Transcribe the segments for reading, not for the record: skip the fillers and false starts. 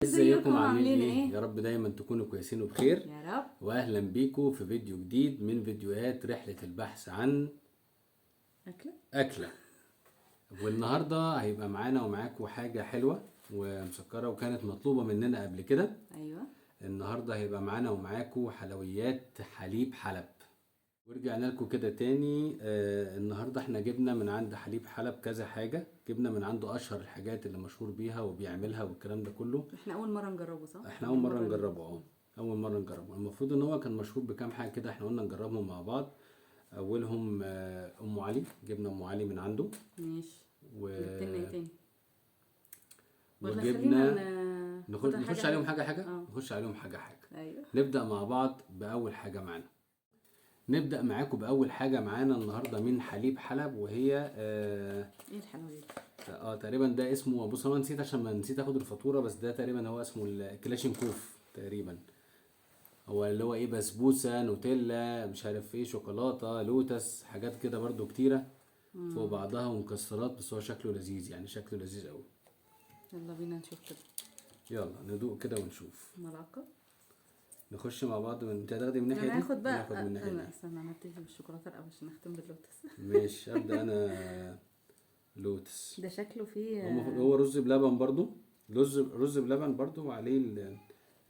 ازيكم عاملين عاملين ايه؟ ايه؟ يا رب دايما تكونوا كويسين وبخير. يا رب. واهلا بيكم في فيديو جديد من فيديوهات رحلة البحث عن اكل. أكلة. والنهاردة هيبقى معانا ومعاكم حاجة حلوة ومسكرة وكانت مطلوبة مننا قبل كده. ايوه. النهاردة هيبقى معانا ومعاكم حلويات حليب حلب. ورجعنا لكم كده تاني. النهاردة احنا جبنا من عند حليب حلب كذا حاجة. جبنا من عنده أشهر الحاجات اللي مشهور بيها وبيعملها والكلام ده كله. احنا اول مره نجربه، صح؟ احنا اول مره نجربه. اول مره نجربه. المفروض ان هو كان مشهور بكام حاجه كده، احنا قلنا نجربهم مع بعض. اولهم ام علي. جبنا ام علي من عنده. ماشي. و... جبت لنا ايه تاني؟ ولا خلينا وجبنا ناخدها نخش حاجه عليهم حاجه. حاجه حاجه. اه. نخش عليهم حاجه حاجه. ايوه. نبدا مع بعض باول حاجه معانا. نبدا معاكم باول حاجه معانا النهارده من حليب حلب، وهي ايه الحلويات؟ تقريبا ده اسمه، بص انا نسيت عشان ما نسيت اخد الفاتوره، بس ده تقريبا هو اسمه الكلاشينكوف تقريبا. هو اللي هو ايه، بسبوسه، نوتيلا، مش عارف ايه، شوكولاته، لوتس، حاجات كده برضو كتيره فوق بعضها ومكسرات. بس هو شكله لذيذ، يعني شكله لذيذ قوي. يلا بينا نشوف كده. يلا ندوق كده ونشوف. ملعقه. نخش مع بعض. انت هتاخدي من الناحيه انا دي هاخد وانا بقى. هاخد من الناحيه دي. استنى انا ابتدي بالشوكولاته الاول عشان نختم باللوتس. ماشي، ابدا انا. لوتس. ده شكله فيه هو رز بلبن برضو. رز بلبن برضو، وعليه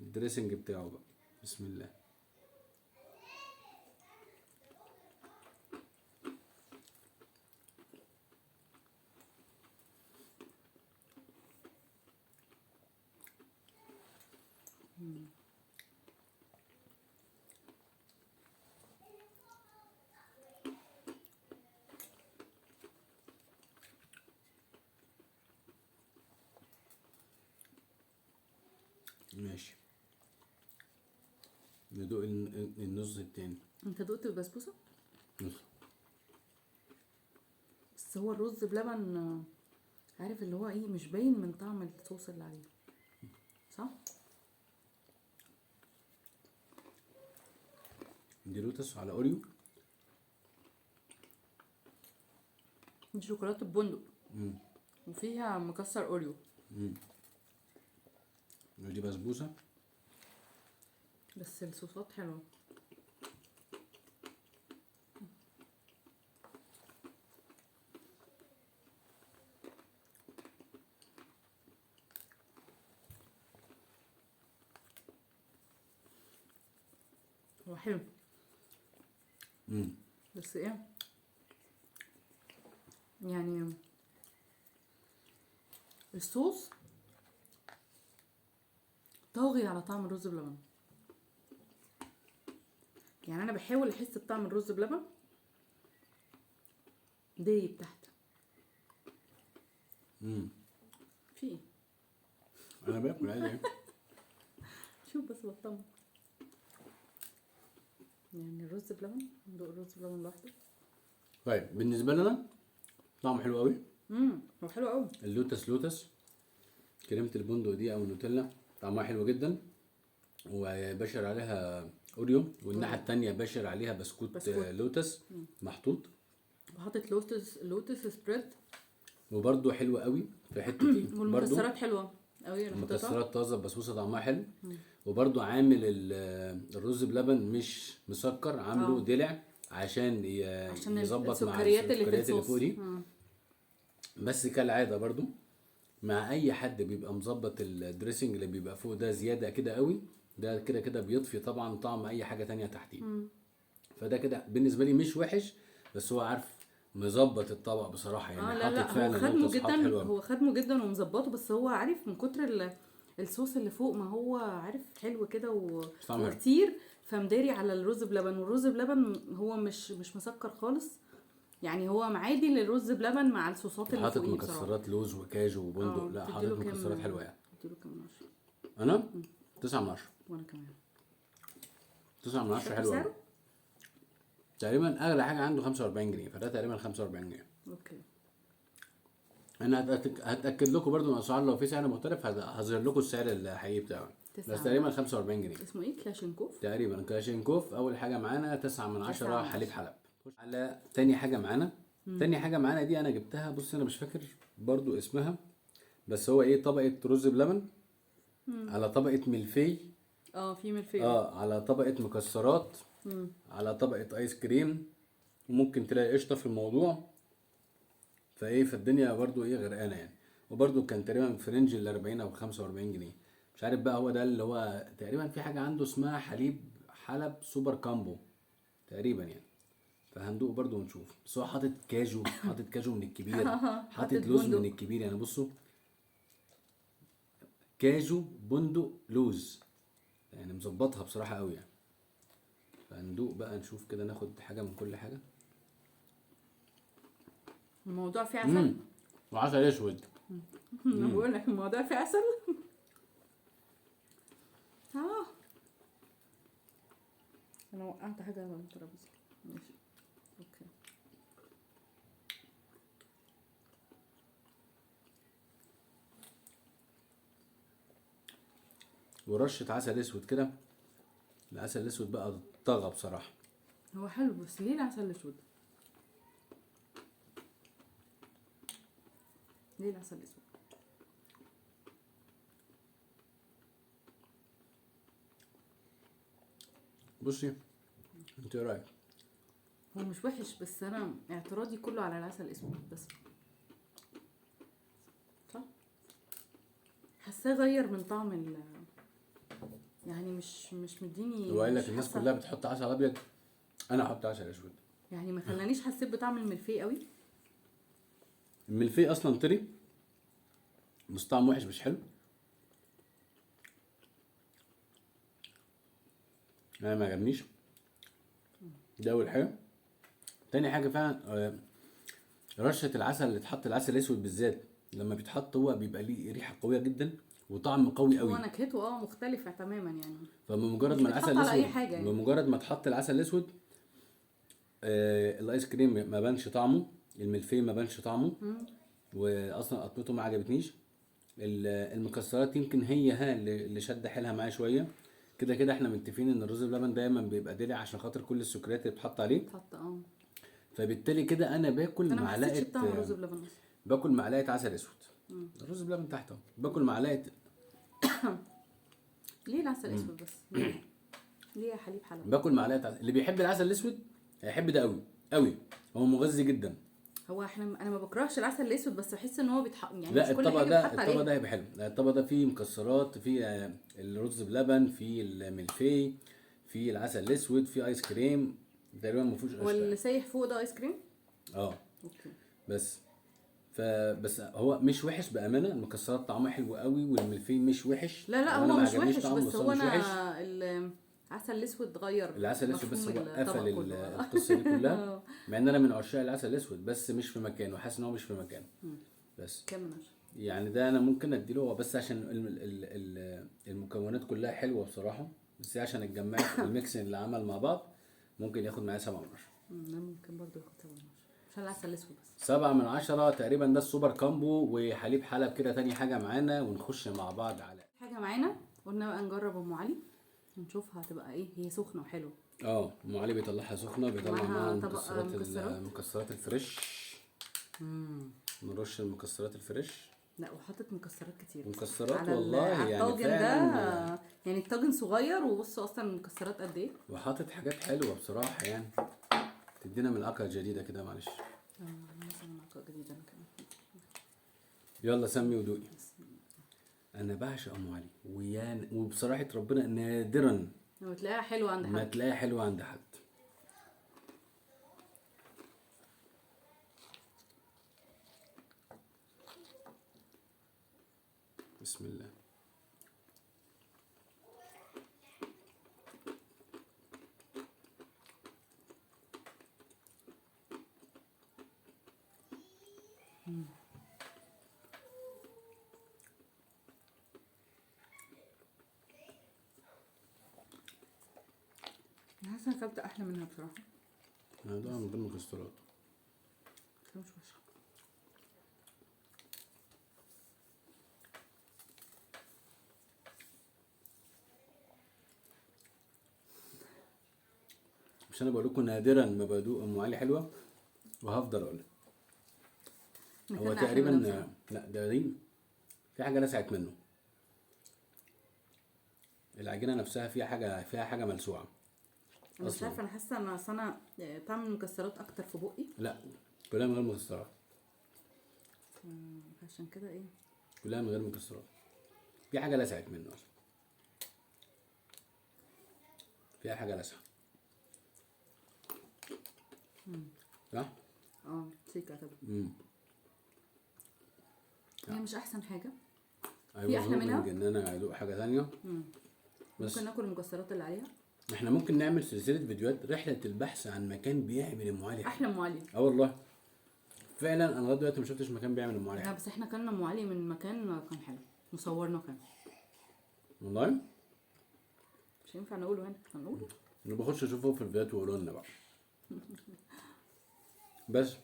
الدريسنج بتاعه بقى. بسم الله. ماشي، ندوق النص التاني. انت دقت البسبوسه؟ نص. بس هو الرز بلبن عارف اللي هو ايه، مش باين من طعم الصوص اللي عليه، صح؟ دي لوتس على اوريو. دي شوكولاته بندق مم. وفيها مكسر اوريو. ودي بسبوسه. بس الصوصات حلوه. هو حلو. بس ايه يعني، الصوص طاغي على طعم الرز بلبن. يعني انا بحاول احس بطعم الرز بلبن دايب تحت. في ايه؟ انا باكل عادي يعني. شوف بس بطمن. يعني الرز بلبن، ندوق الرز بلبن لوحده. طيب بالنسبه لنا طعمه حلو قوي. هو حلو قوي. لوتس كريمه البندق دي او النوتيلا طعمها حلو جدا، وبشر عليها اوريو، والناحيه التانية بشر عليها بسكوت. لوتس محطوط. وحاطط لوتس سبريد. وبرده حلو قوي في حته دي. والمكسرات حلوه قوي. المكسرات طازه، بسبوسه طعمها حلو. وبرده عامل الرز بلبن مش مسكر، عامله دلع عشان يظبط مع السكريات اللي في السكريات اللي فوق الصوص. دي. بس كالعاده برضو مع اي حد بيبقى مظبط الدريسنج اللي بيبقى فوق ده زياده كده قوي، ده كده كده بيطفي طبعا طعم اي حاجه تانية تحتيه. فده كده بالنسبه لي مش وحش، بس هو عارف مظبط الطبق بصراحه، يعني لا حاطط لا، هو فعلا خدمه نقطه صحاب جدا، حلوه. هو خدمه جدا ومظبطه. بس هو عارف من كتر الصوص اللي فوق، ما هو عارف حلو كده وكتير، فمداري على الرز بلبن. والرز بلبن هو مش مسكر خالص، يعني هو معادي للرز بلبن مع الصوصات اللي حاطط فوقيه بصراحه. مكسرات لوز وكاجو وبندق. لا حاطط مكسرات حلوه يعني. تديله كام من 10؟ انا 9 من 10. وانا كمان 9 من 10 حلو قوي. سعره تقريبا اغلى حاجه عنده 45 جنيه، فده تقريبا 45 جنيه. اوكي. انا هتاكد لكم برضو من الاسعار، لو في سعر مختلف هظهر لكم السعر الحقيقي بتاعه. بس تقريبا 45 جنيه. اسمه ايه؟ كلاشينكوف تقريبا كلاشينكوف. اول حاجه معانا 9 من 10 حليب حلب. على تاني حاجه معانا. تاني حاجه معانا دي انا جبتها، بص انا مش فاكر برضو اسمها، بس هو ايه، طبقه رز بلبن على طبقة ملفي، في ملفيه. على طبقة مكسرات، على طبقة ايس كريم، وممكن تلاقي قشطة في الموضوع. فايه، فالدنيا برضو ايه غرقانة يعني. وبرضو كان تقريبا في رينج ال 40 او 45 جنيه. مش عارف بقى هو ده اللي هو تقريبا في حاجة عنده اسمها حلب سوبر كامبو تقريبا يعني. فهندوق برضو ونشوف. بس هو حاطط كاجو، حاطط كاجو من الكبير، حاطط حاطط لوز من بندق. الكبير يعني. بصوا، كاجو بندق لوز، يعني مظبطها بصراحة قوي يعني. فهندوق بقى نشوف كده، ناخد حاجة من كل حاجة. الموضوع فيه عسل. وعسل اسود. انا بقول لك الموضوع فيه عسل. اه انا وقعت حاجه على الترابيزه. ماشي اوكي. ورشة عسل اسود كده. العسل الاسود بقى طغى بصراحة. هو حلو بس ليه العسل الاسود؟ ليه العسل الاسود؟ بصي، انت ايه رايك؟ هو مش وحش بس انا اعتراضي كله على العسل الاسود بس. صح، حاساه غير من طعم يعني مش مديني. هو قال مش لك الناس حاسه كلها بتحط عسل ابيض، انا احط عسل اسود. يعني، ما خلانيش حسيت بطعم الملفيه قوي. الملفيه اصلا طري، بس طعم وحش مش حلو. انا ما عجبنيش. ده اول حاجه. تاني حاجه فعلا رشه العسل اللي اتحط، العسل الاسود بالذات لما بيتحط هو بيبقى ليه ريحه قويه جدا وطعم قوي هو قوي. نكهته مختلفه تماما يعني. فبمجرد مش ما العسل بيتحط على اي الاسود، حاجه يعني. بمجرد ما اتحط العسل الاسود، الايس كريم ما بانش طعمه، الملفيه ما بانش طعمه، واصلا قطمته ما عجبتنيش. المكسرات يمكن هي اللي شد حيلها معايا شويه. كده كده احنا متفقين ان الرز بلبن دايما بيبقى دلع عشان خاطر كل السكريات اللي بتحط عليه. بتحط فبالتالي كده انا باكل انا ما حسيتش معلقه، بطعم الرز بلبن اصلا. باكل معلقه عسل اسود. الرز بلبن تحت اهو، باكل معلقه. ليه العسل الاسود بس؟ ليه يا حليب حلب؟ باكل معلقه عسل. اللي بيحب العسل الاسود هيحب ده قوي قوي، هو مغذي جدا. هو انا ما بكرهش العسل الاسود بس بحس ان هو يعني لا مش كل الطبق حاجه ده، بتحط الطبق عليها. ده هيبقى حلو. الطبق ده فيه مكسرات، فيه الرز بلبن، فيه الملفي، فيه العسل الاسود، فيه ايس كريم. تقريبا ما فيهوش قشطه واللي يعني. سايح فوق ده ايس كريم. اه اوكي. بس فبس هو مش وحش بامانه. المكسرات طعمها حلو قوي، والملفي مش وحش. لا وانا هو ما مش عجبنيش وحش طعمه، بس بس هو هو مش وحش. العسل الاسود غير العسل الاسود بس مفهوم هو قفل الطبق كله. القصه دي كلها. مع ان انا من عشاق العسل الاسود، بس مش في مكانه، حاسس ان هو مش في مكانه. بس كام من عشرة؟ يعني ده انا ممكن اديله هو بس عشان المكونات كلها حلوه بصراحه. بس هي عشان اتجمعت الميكس اللي عمل مع بعض ممكن ياخد معايا 7/10. انا ممكن برضو ياخد 7 من 10 عشان العسل الاسود بس. 7/10 تقريبا. ده السوبر كامبو وحليب حلب كده. تاني حاجه معانا ونخش مع بعض على حاجه معانا قلنا بقى نجرب ام علي ونشوفها هتبقى ايه. هي سخنه وحلوه. ام علي بيطلعها سخنه، بيطلع معاها معاها طبق مكسرات. المكسرات الفريش. نرش المكسرات الفريش. لا وحطت مكسرات كتير مكسرات على والله على يعني الطاجن فعلا. ده. يعني الطاجن صغير وبصوا اصلا المكسرات قد ايه. وحاطط حاجات حلوه بصراحه يعني. تدينا من العقل الجديده كده معلش. مثلا عقل جديد انا كمان. يلا سمي ودوقي. انا بعشق ام علي وبصراحه ربنا نادرا لما تلاقيها حلوه عند ما حد. تلاقيها حلوه عند حد. بسم الله. انا حاسه اكلت احلى منها بصراحه. انا ده من غير مكسرات. بس مش وحشه. مش انا بقول لكم نادرا ما بدوق ام علي حلوه، وهفضل اقول. هو أكلنا أحلى تقريبا منها بصراحة. لا ده دي في حاجه لسعت منه. العجينه نفسها فيها حاجه ملسوعه انا مش اصلا. عارفه، انا حاسه ان أصل انا طعم المكسرات اكتر في بقي. لا، كلها من غير مكسرات، عشان كده ايه. كلها من غير مكسرات. في حاجه لسعت منه اصلا، فيها حاجه لسعه. صح. سيكا كده. امم هي مش احسن حاجه. ايوه، أحلى منها؟ ان انا ادوق حاجه ثانيه. بس ممكن ناكل المكسرات اللي عليها. احنا ممكن نعمل سلسله فيديوهات رحله البحث عن مكان بيعمل ام علي حلو. احلى ام علي. اه والله فعلا، انا لغايه دلوقتي ما شفتش مكان بيعمل ام علي لا حلو. بس احنا كلنا ام علي من مكان كان حلو، وصورنا كان. والله مش ينفع نقوله هنا، هنقوله. انا بخش اشوفه في الفيديوهات ويقولوا لنا بقى. بس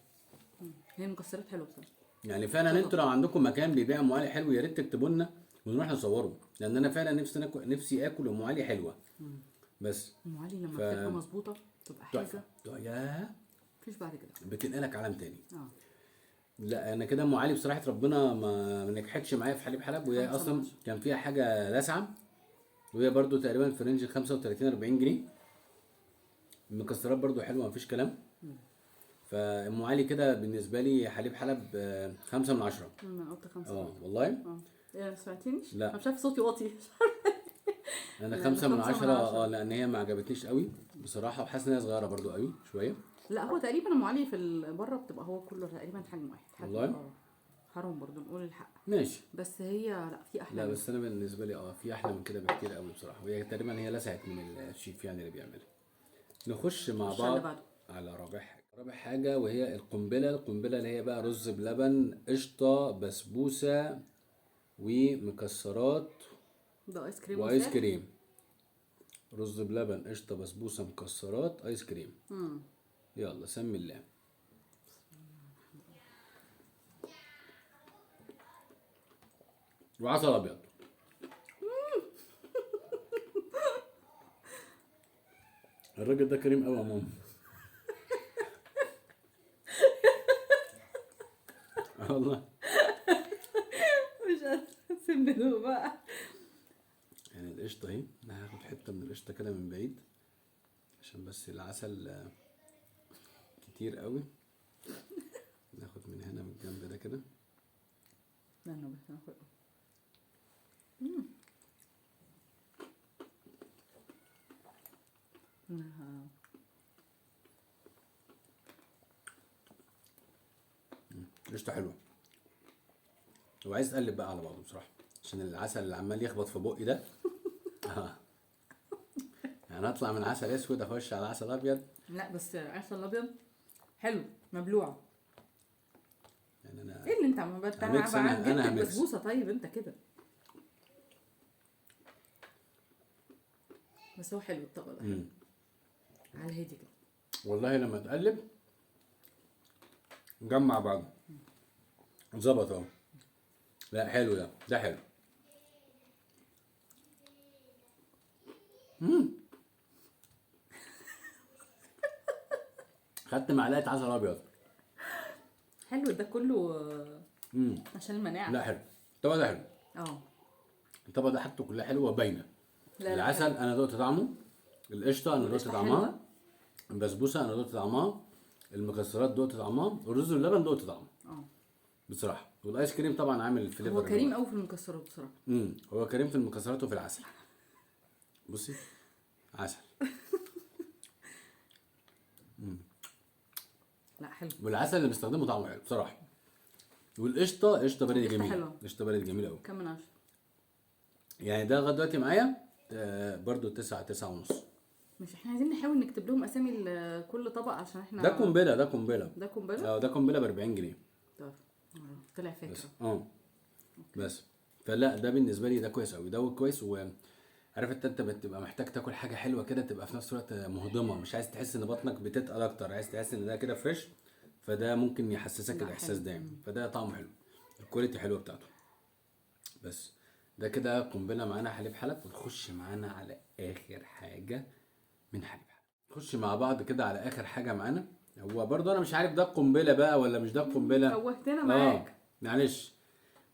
هي المكسرات حلوه بصراحه. يعني فعلا انتوا لو عندكم مكان بيبيع ام علي حلو يا ريت تكتبوا لنا ونروح نصوره، لان انا فعلا نفسي اكل ام علي حلوه. بس ام علي لما بتبقى مظبوطه تبقى تحفه. حاجه يا مفيش بعد كده. بتنقلك عالم تاني. اه لا انا كده ام علي بصراحه ربنا ما نجحتش معايا في حليب حلب، وهي خمسة اصلا من عشرة. كان فيها حاجه لسعه، وهي برضو تقريبا في رينج 35 40 جنيه. المكسرات برضو حلوه مفيش كلام. فام علي كده بالنسبه لي حليب حلب 5 من 10. انا قلت خمسة. والله. ايه سمعتنيش؟ لا. انا مش عارفه صوتي واطي. انا لا، 5 من 5 من 10. 10. لان هي ما عجبتنيش قوي بصراحه، وحاسس ان هي صغيره برضو قوي شويه. لا هو تقريبا ام علي في بره بتبقى هو كله تقريبا حجم واحد. والله؟ حرام برضو نقول الحق. ماشي. بس هي لا في احلى لا منها. بس انا بالنسبه لي في احلى من كده بكتير قوي بصراحه، وهي تقريبا هي لسعت من الشيف يعني اللي بيعملها. نخش مع نخش على اللي بعض بعده. على رابع حاجه، وهي القنبله اللي هي بقى رز بلبن قشطه بسبوسه ومكسرات ده ايس كريم وايس وساق. كريم. رز بلبن قشطه بسبوسه مكسرات ايس كريم. يلا سمي الله. وعسل ابيض. الراجل ده كريم قوي يا ماما. والله مش قادرة سيبني بقى. يعني القشطه اهي، انا هاخد حته من القشطه كده من بعيد عشان بس العسل كتير قوي. ناخد من هنا من الجنب ده كده. لا انا بس هاخد. قشطه حلوه، وعايز تقلب بقى على بعضه بصراحه عشان العسل اللي عمال يخبط في بقي ده. يعني اطلع من عسل اسود اخش على عسل ابيض. لا بس عسل الابيض حلو مبلوع. يعني انا ايه اللي انت عم هميكس. أنا هميكس. بسبوسه طيب انت كده. بس هو حلو الطبق ده حلو. على هادي كده. والله لما تقلب جمع بعض ظبط اهو. لا حلو ده حلو. خدت معلقه عسل ابيض. حلو ده كله عشان المناعه. لا حلو الطبق ده حلو. الطبق ده حاجته كلها حلوه باينه. العسل انا دقت طعمه، القشطه انا دقت طعمها، البسبوسه انا دقت طعمها، المكسرات دقت طعمها، والرز باللبن دقت طعمه. بصراحه. والايس كريم طبعا عامل فليفر. هو كريم قوي في المكسرات بصراحه. هو كريم في المكسرات وفي العسل. بصي عسل. لا حلو. والعسل اللي بيستخدمه طعمه حلو بصراحه. والقشطه قشطه بلدي قشطة جميله. حلوة. قشطه بلدي جميله قوي. كم من 10؟ يعني ده لغايه دلوقتي معايا برضو 9 ونص. مش احنا عايزين نحاول نكتب لهم اسامي كل طبق عشان احنا. ده قنبله. ده قنبله. ده قنبله ب 40 جنيه. طلع فكره. بس فلا ده بالنسبه لي ده كويس قوي، ده كويس. وعارف انت بتبقى محتاج تاكل حاجه حلوه كده تبقى في نفس الوقت مهضمه، مش عايز تحس ان بطنك بتتقل اكتر، عايز تحس ان ده كده فريش. فده ممكن يحسسك الاحساس ده يعني. فده طعمه حلو، الكواليتي حلوه بتاعته. بس ده كده قنبله معانا حليب حلب. ونخش معانا على اخر حاجه من حليب حلب. نخش مع بعض كده على اخر حاجه معانا. هو برضو انا مش عارف ده قنبله بقى ولا مش ده قنبله. توهتنا معاك. معلش.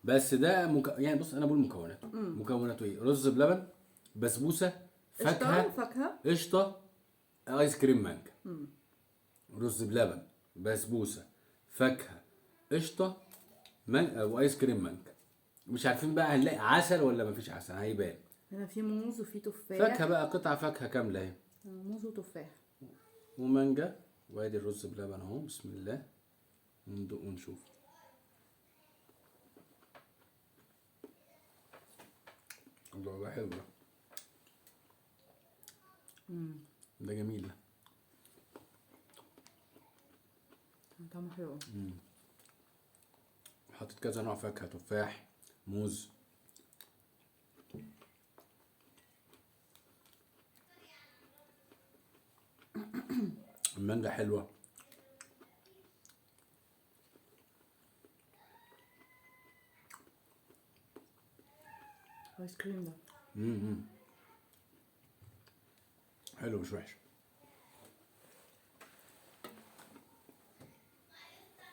بس ده يعني بص انا بقول مكوناته. مكوناته ايه؟ رز بلبن بسبوسه، قشطه فاكهه، فاكهه. قشطه، ايس كريم مانجا، رز بلبن، بسبوسه، فاكهه، قشطه، وايس كريم مانجا. مش عارفين بقى هنلاقي عسل ولا مفيش عسل، هيبان. هنا في موز وفي تفاح. فاكهه بقى، قطع فاكهه كامله اهي، موز وتفاح. ومانجا، وادي الرز بلبن اهو. بسم الله، وندوق ونشوف. الله، ده حلو ده. ده جميل ده. طعمه حلو. حاطط كذا نوع فاكهه، تفاح، موز. المانجا حلوه. ايس كريم ده حلو مش وحش.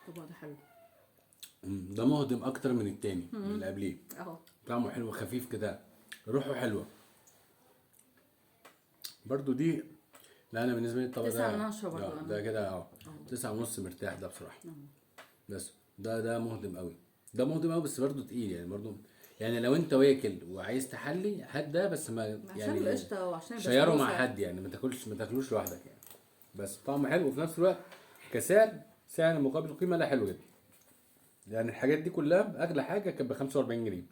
طبعا ده حلو. ده مهضم اكتر من التاني من اللي قبليه. طعمه حلو، خفيف كده، روحه حلوه. برضو دي، لا انا بالنسبه لي الطبق ده 9/10 برضو. ده كده 9.5 مرتاح ده بصراحه. بس ده مهضم قوي، ده مهضم قوي، بس برضو تقيل يعني. برضو يعني لو انت واكل وعايز تحلي هات ده، بس ما عشان يعني القشطه وعشان شيره مع البسبوسه. حد يعني، ما تاكلوش لوحدك يعني. بس طعمه حلو، وفي نفس الوقت سعر مقابل قيمه، لا حلو جدا. يعني الحاجات دي كلها اغلى حاجه كانت ب 45 جنيه،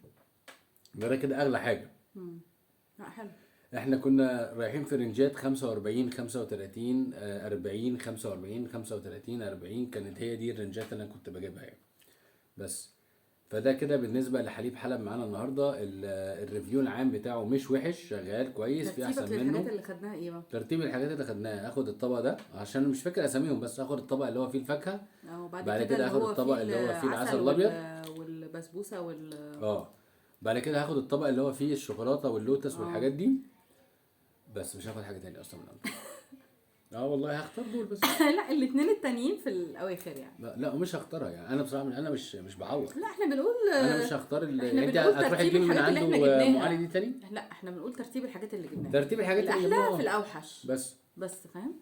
ده كده اغلى حاجه. لا حلو. احنا كنا رايحين في رنجات 45 35 40 45 35 40، كانت هي دي الرنجات اللي انا كنت بجيبها يعني. بس فده كده بالنسبه لحليب حلب معانا النهارده. الريفيو العام بتاعه مش وحش، شغال كويس، في احسن ترتيبك منه. للحاجات اللي خدناها ايه بقى؟ ترتيب الحاجات اللي خدناها، اخد الطبق ده عشان مش فاكر اساميهم، بس اخد الطبق اللي هو فيه الفاكهه. بعد كده اخد الطبق اللي هو فيه العسل الابيض والبسبوسه بعد كده هاخد الطبق اللي هو فيه الشوكولاته واللوتس والحاجات دي. بس مش هاخد حاجه تاني اصلا من عنده. والله هختار دول بس. لا الاثنين التانيين في الاواخر يعني. لا ومش هختارها يعني. انا بصراحه انا مش بعوض. لا احنا بنقول انا مش هختار احنا انت بنقول هتروحي ترتيب تجيبي من الحاجات اللي عنده احنا جبناها. ام علي دي تاني. لا احنا بنقول ترتيب الحاجات اللي جبناها. ترتيب الحاجات اللي الاحلى جبناها في الاوحش. بس فاهم.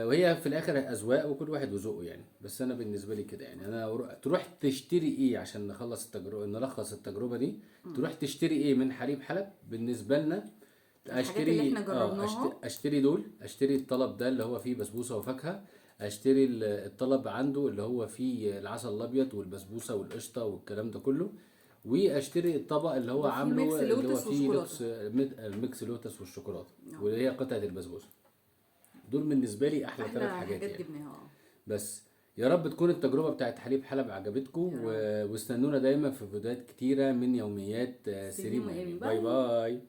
وهي في الاخر اذواق، وكل واحد وذوقه يعني. بس انا بالنسبه لي كده يعني، انا تروح تشتري ايه عشان نلخص التجربه دي. تروح تشتري ايه من حليب حلب بالنسبه لنا؟ الحاجات اللي احنا جربناها. اشتري الطلب ده اللي هو فيه بسبوسه وفاكهه. اشتري الطلب عنده اللي هو فيه العسل الابيض والبسبوسه والقشطه والكلام ده كله. واشتري الطبق اللي هو عامله اللي هو فيه ميكس لوتس والشوكولاته، واللي هي قطعه البسبوسه. دول بالنسبه لي احلى 3 حاجات يعني. جبناها. بس يا رب تكون التجربه بتاعت حليب حلب عجبتكم، واستنونا دايما في فيديوهات كتيره من يوميات سيرين. باي باي.